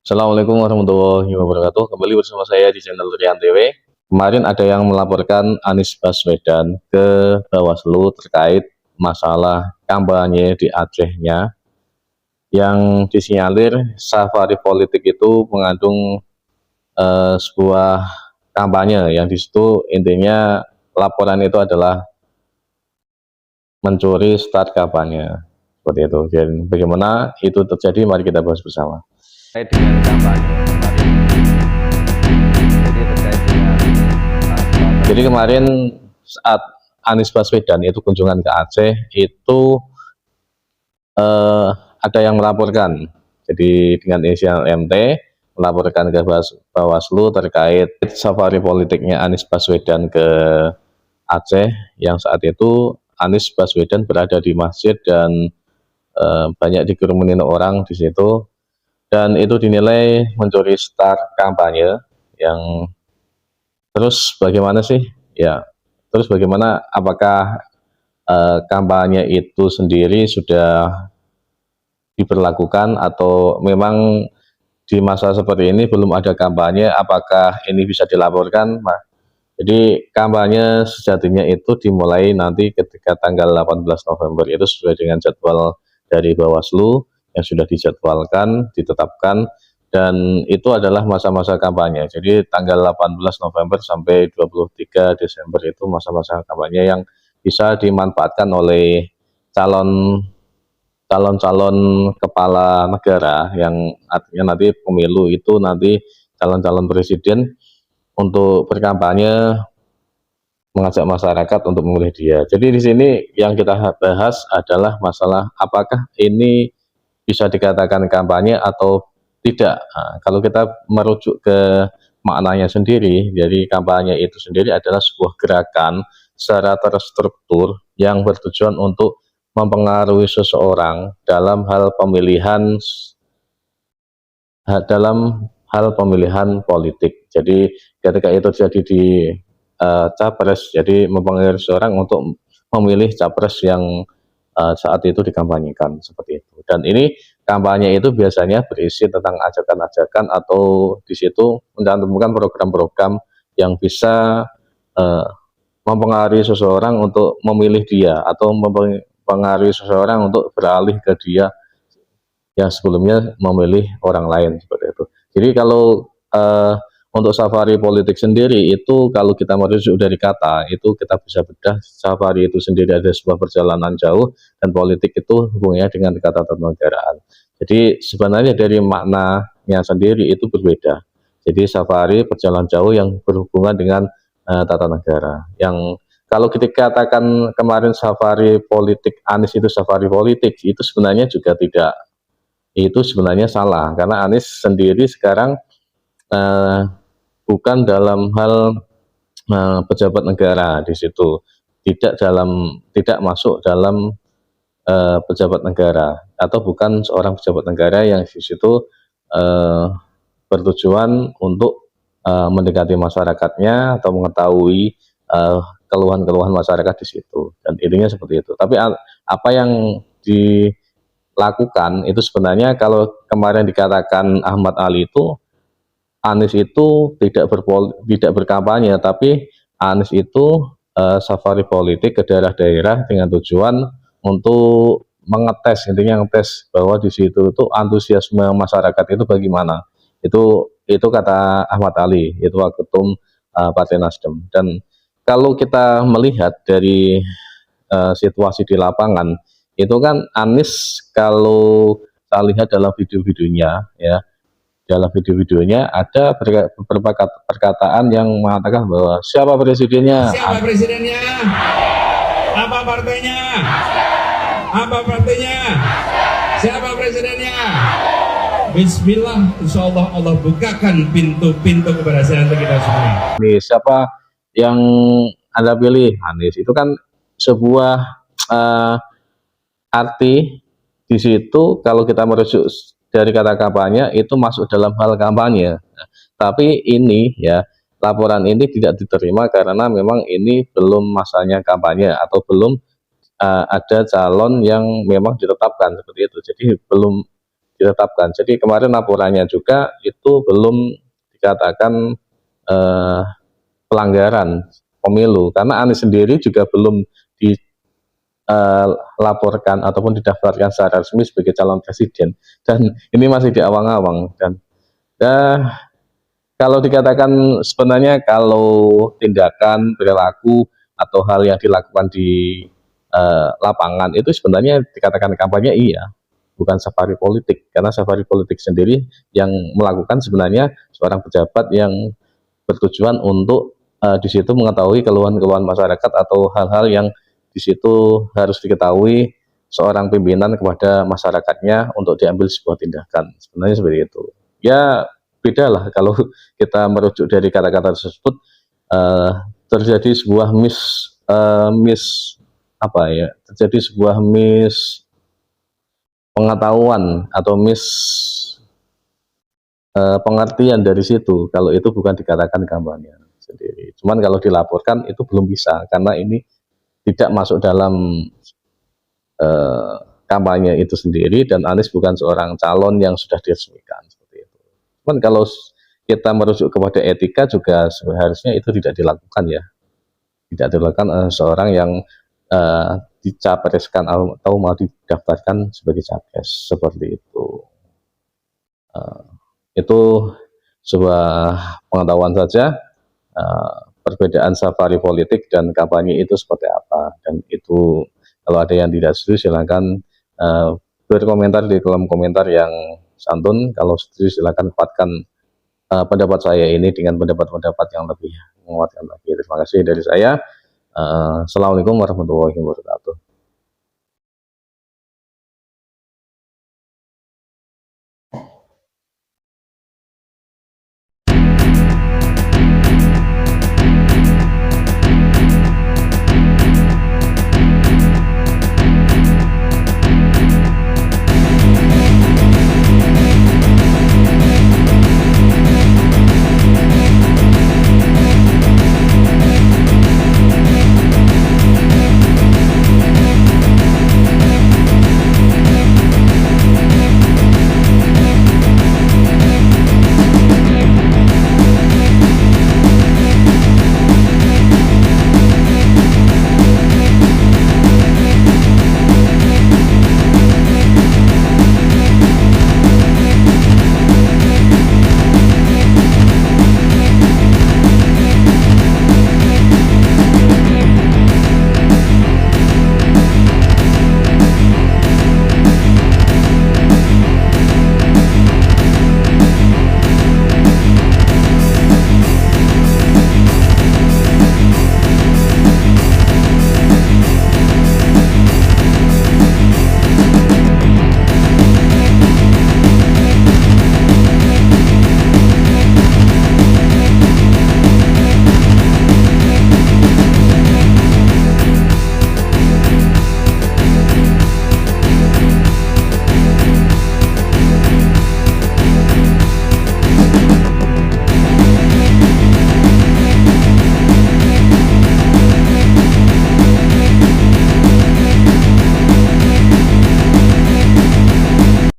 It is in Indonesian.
Assalamualaikum warahmatullahi wabarakatuh. Kembali bersama saya di channel Rian TV. Kemarin ada yang melaporkan Anies Baswedan ke Bawaslu terkait masalah kampanye di Acehnya yang disinyalir safari politik itu mengandung sebuah kampanye yang di situ intinya laporan itu adalah mencuri start kampanye seperti itu. Dan bagaimana itu terjadi, mari kita bahas bersama. Terkait dengan kampanye kemarin, jadi kemarin saat Anies Baswedan itu kunjungan ke Aceh itu ada yang melaporkan, jadi dengan inisial MT melaporkan ke Bawaslu terkait safari politiknya Anies Baswedan ke Aceh, yang saat itu Anies Baswedan berada di masjid dan banyak dikerumunin orang di situ, dan itu dinilai mencuri start kampanye. Yang terus bagaimana sih ya, terus bagaimana, apakah kampanye itu sendiri sudah diberlakukan atau memang di masa seperti ini belum ada kampanye, apakah ini bisa dilaporkan? Nah, jadi kampanye sejatinya itu dimulai nanti ketika tanggal 18 November itu sesuai dengan jadwal dari Bawaslu yang sudah dijadwalkan, ditetapkan, dan itu adalah masa-masa kampanye. Jadi tanggal 18 November sampai 23 Desember itu masa-masa kampanye yang bisa dimanfaatkan oleh calon-calon kepala negara, yang artinya nanti pemilu itu nanti calon-calon presiden untuk berkampanye mengajak masyarakat untuk memilih dia. Jadi di sini yang kita bahas adalah masalah apakah ini bisa dikatakan kampanye atau tidak. Nah, kalau kita merujuk ke maknanya sendiri, jadi kampanye itu sendiri adalah sebuah gerakan secara terstruktur yang bertujuan untuk mempengaruhi seseorang dalam hal pemilihan politik. Jadi ketika itu terjadi di capres, jadi mempengaruhi seseorang untuk memilih capres yang saat itu dikampanyekan seperti itu. Dan ini kampanye itu biasanya berisi tentang ajakan-ajakan atau di situ mencantumkan program-program yang bisa mempengaruhi seseorang untuk memilih dia atau mempengaruhi seseorang untuk beralih ke dia yang sebelumnya memilih orang lain seperti itu. Jadi kalau untuk safari politik sendiri itu, kalau kita merujuk dari kata itu, kita bisa bedah safari itu sendiri ada sebuah perjalanan jauh, dan politik itu hubungannya dengan kata ketatanegaraan. Jadi sebenarnya dari maknanya sendiri itu berbeda. Jadi safari perjalanan jauh yang berhubungan dengan tata negara. Yang kalau kita katakan kemarin safari politik Anies itu safari politik, itu sebenarnya juga tidak, itu sebenarnya salah, karena Anies sendiri sekarang bukan dalam hal pejabat negara di situ, tidak masuk dalam pejabat negara, atau bukan seorang pejabat negara yang di situ bertujuan untuk mendekati masyarakatnya atau mengetahui keluhan-keluhan masyarakat di situ, dan intinya seperti itu. Tapi apa yang dilakukan itu sebenarnya, kalau kemarin dikatakan Ahmad Ali itu, Anies itu tidak berkampanye, tapi Anies itu safari politik ke daerah-daerah dengan tujuan untuk mengetes, intinya ngetes bahwa di situ itu antusiasme masyarakat itu bagaimana. Itu kata Ahmad Ali, itu Waketum Partai Nasdem. Dan kalau kita melihat dari situasi di lapangan, itu kan Anies, kalau saya lihat dalam video-videonya ya, dalam video-videonya ada beberapa perkataan yang mengatakan bahwa siapa presidennya, apa partainya, siapa presidennya. Bismillah, insya Allah Allah bukakan pintu-pintu keberhasilan untuk kita semua. Nih, siapa yang Anda pilih? Anies. Itu kan sebuah arti di situ, kalau kita merujuk dari kata kampanye itu masuk dalam hal kampanye. Tapi ini ya, laporan ini tidak diterima karena memang ini belum masanya kampanye atau belum ada calon yang memang ditetapkan seperti itu. Jadi belum ditetapkan. Jadi kemarin laporannya juga itu belum dikatakan pelanggaran pemilu, karena Anies sendiri juga belum dilaporkan ataupun didaftarkan secara resmi sebagai calon presiden, dan ini masih di awang-awang. Dan kalau dikatakan sebenarnya kalau tindakan, perilaku, atau hal yang dilakukan di lapangan itu sebenarnya dikatakan kampanye, iya, bukan safari politik, karena safari politik sendiri yang melakukan sebenarnya seorang pejabat yang bertujuan untuk di situ mengetahui keluhan-keluhan masyarakat atau hal-hal yang di situ harus diketahui seorang pimpinan kepada masyarakatnya untuk diambil sebuah tindakan. Sebenarnya seperti itu. Ya beda lah kalau kita merujuk dari kata-kata tersebut, terjadi sebuah terjadi sebuah pengetahuan atau pengertian dari situ kalau itu bukan dikatakan kampanye sendiri. Cuman kalau dilaporkan itu belum bisa, karena ini tidak masuk dalam kampanye itu sendiri, dan Anies bukan seorang calon yang sudah diresmikan seperti itu. Cuman kalau kita merujuk kepada etika juga seharusnya itu tidak dilakukan ya, tidak dilakukan seorang yang dicapreskan atau mau didaftarkan sebagai capres seperti itu. Itu sebuah pengetahuan saja, perbedaan safari politik dan kampanye itu seperti apa, dan itu kalau ada yang tidak setuju silakan berkomentar di kolom komentar yang santun. Kalau setuju silakan kuatkan pendapat saya ini dengan pendapat-pendapat yang lebih menguatkan lagi. Terima kasih dari saya. Assalamualaikum warahmatullahi wabarakatuh.